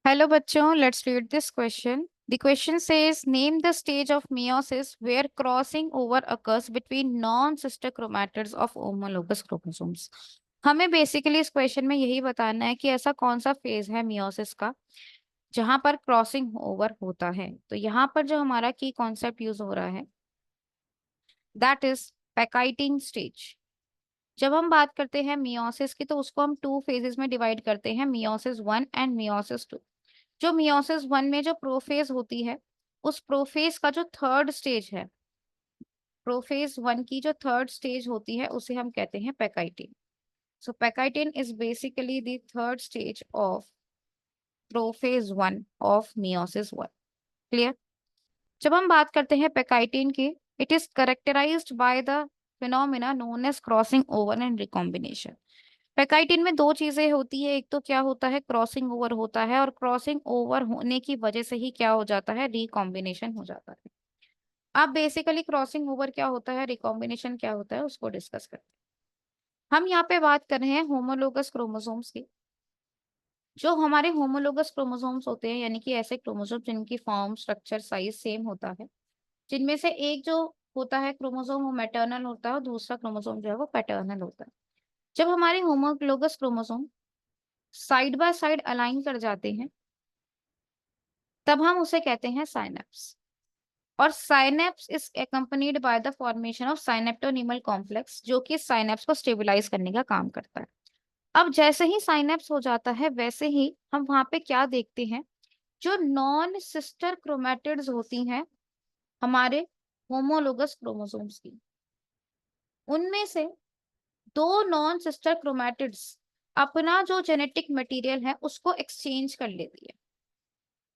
Hello बच्चों, let's read this question. The question says, name the stage of meiosis where crossing over occurs between non-sister chromatids of homologous chromosomes. हमें basically इस question में यही बताना है कि ऐसा कौन सा फेज है मियोसिस का जहां पर क्रॉसिंग ओवर होता है। तो यहाँ पर जो हमारा की कॉन्सेप्ट यूज हो रहा है दैट इज पैकाइटिन स्टेज। जब हम बात करते हैं मियोसिस की तो उसको हम टू फेजेस में डिवाइड करते हैं, मियोसिस 1 एंड मियोसिस 2। जो मियोसिस 1 में जो प्रोफेज होती है उस प्रोफेज का जो थर्ड स्टेज है, प्रोफेज 1 की जो थर्ड स्टेज होती है उसे हम कहते हैं pachytene. So pachytene is basically the third stage of prophase 1 of meiosis 1। Clear? जब हम बात करते हैं पैकाइटिन की, it is characterised by the phenomena known as crossing over and recombination. Pachytene में दो चीजें होती है, एक तो क्या होता है, क्रॉसिंग ओवर होता है, और क्रॉसिंग ओवर होने की वजह से ही क्या हो जाता है, रिकॉम्बिनेशन हो जाता है। अब बेसिकली क्रॉसिंग ओवर क्या होता है, रिकॉम्बिनेशन क्या होता है, उसको डिस्कस करते हैं। हम यहाँ पे बात कर रहे हैं होमोलोगस क्रोमोसोम्स की। जो हमारे होमोलोगस क्रोमोसोम्स होते हैं यानी कि ऐसे क्रोमोसोम जिनकी फॉर्म, स्ट्रक्चर, साइज सेम होता है, जिनमें से एक जो होता है क्रोमोसोम वो मैटरनल होता है और दूसरा क्रोमोसोम जो है वो पैटर्नल होता है। जब हमारे homologous chromosome side by side align कर जाते हैं तब हम उसे कहते हैं साइनेप्स। और synapse is accompanied by the formation of synaptonemal complex, जो कि साइनेप्स को स्टेबलाइज करने का काम करता है। अब जैसे ही साइनेप्स हो जाता है वैसे ही हम वहां पे क्या देखते हैं, जो नॉन सिस्टर क्रोमेटिड्स होती हैं हमारे होमोलोगस क्रोमोसोम्स की, उनमें से दो नॉन सिस्टर क्रोमेटिड्स अपना जो जेनेटिक मटेरियल है उसको एक्सचेंज कर लेती है।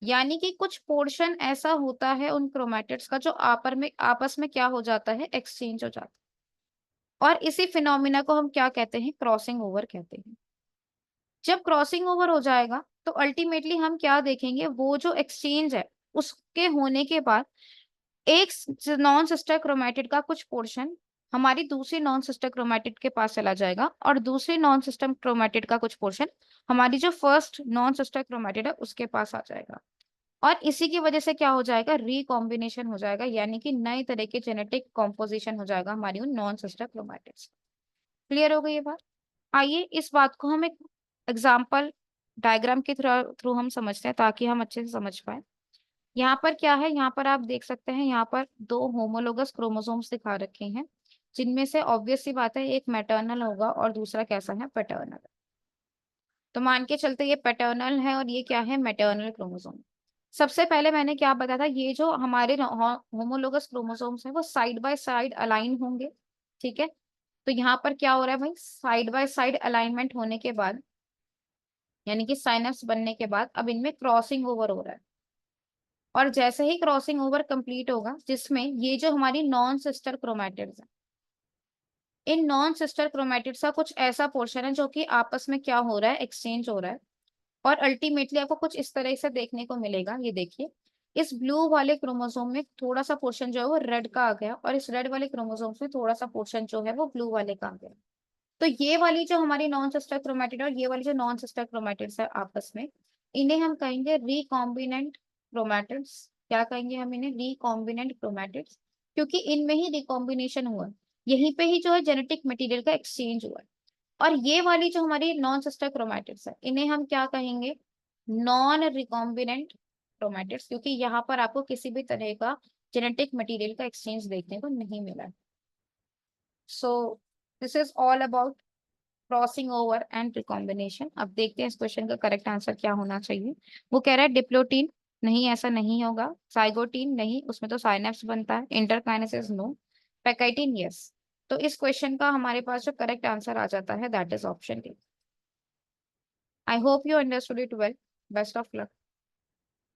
यानी कि कुछ पोर्शन ऐसा होता है उन क्रोमेटिड्स का जो आपस में क्या हो जाता है, एक्सचेंज हो जाता है। और इसी फिनोमिना को हम क्या कहते हैं, क्रॉसिंग ओवर कहते हैं। जब क्रॉसिंग ओवर हो जाएगा तो अल्टीमेटली हम क्या देखेंगे, वो जो एक्सचेंज है उसके होने के बाद एक नॉन सिस्टर क्रोमेटिड का कुछ पोर्शन हमारी दूसरी नॉन सिस्टर क्रोमेटिड के पास चला जाएगा और दूसरी नॉन सिस्टर क्रोमेटिड का कुछ पोर्शन हमारी जो फर्स्ट नॉन सिस्टर क्रोमेटिड है उसके पास आ जाएगा। और इसी की वजह से क्या हो जाएगा, रिकॉम्बिनेशन हो जाएगा, यानी कि नए तरह के जेनेटिक कॉम्पोजिशन हो जाएगा हमारी उन नॉन सिस्टर क्रोमैटिड्स। क्लियर हो गई ये बात? आइए इस बात को हम एक एग्जाम्पल डायग्राम के थ्रू हम समझते हैं ताकि हम अच्छे से समझ पाए। यहाँ पर क्या है, यहाँ पर आप देख सकते हैं, यहाँ पर दो होमोलोगस क्रोमोसोम्स दिखा रखे हैं, जिनमें से ऑब्वियस सी बात है एक मैटरनल होगा और दूसरा कैसा है, पैटर्नल। तो मान के चलते ये पैटर्नल है और ये क्या है, मैटरनल क्रोमोसोम। सबसे पहले मैंने क्या बताया था, ये जो हमारे होमोलोगस क्रोमोसोम्स हैं वो साइड बाय साइड अलाइन होंगे। ठीक है, तो यहाँ पर क्या हो रहा है भाई, साइड बाय साइड अलाइनमेंट होने के बाद यानी कि साइनप्स बनने के बाद अब इनमें क्रॉसिंग ओवर हो रहा है। और जैसे ही क्रॉसिंग ओवर कंप्लीट होगा, जिसमें ये जो हमारी नॉन सिस्टर क्रोमैटिड्स हैं, इन नॉन सिस्टर क्रोमैटिड्स का कुछ ऐसा पोर्शन है जो कि आपस में क्या हो रहा है, एक्सचेंज हो रहा है। और अल्टीमेटली आपको कुछ इस तरह से देखने को मिलेगा, ये देखिए, इस ब्लू वाले क्रोमोसोम में थोड़ा सा पोर्शन जो है वो रेड का आ गया और इस रेड वाले क्रोमोसोम में थोड़ा सा पोर्शन जो है वो ब्लू वाले का आ गया। तो ये वाली जो हमारी नॉन सिस्टर क्रोमैटिड और ये वाली जो नॉन सिस्टर क्रोमैटिड्स है आपस में, इन्हें हम कहेंगे रिकॉम्बिनेंट क्रोमैटिड्स। क्या कहेंगे हम इन्हें, रिकॉम्बिनेंट क्रोमैटिड्स, क्योंकि इनमें ही रिकॉम्बिनेशन हुआ है, यहीं पे ही जो है जेनेटिक मटेरियल का एक्सचेंज हुआ है। और ये वाली जो हमारी नॉन सिस्टर क्रोमैटिड्स है इन्हें हम क्या कहेंगे, नॉन रिकॉम्बिनेंट क्रोमैटिड्स, क्योंकि यहाँ पर आपको किसी भी तरह का जेनेटिक मटेरियल का एक्सचेंज देखने को नहीं मिला है। So this is all about crossing over and recombination. अब देखते हैं इस क्वेश्चन का करेक्ट आंसर क्या होना चाहिए। वो कह रहा है डिप्लोटीन, नहीं ऐसा नहीं होगा। साइगोटीन नहीं, उसमें तो साइनेप्स बनता है। Interkinesis no. Pachytene yes. तो इस क्वेश्चन का हमारे पास जो करेक्ट आंसर आ जाता है that is option D. I hope you understood it well. Best of luck.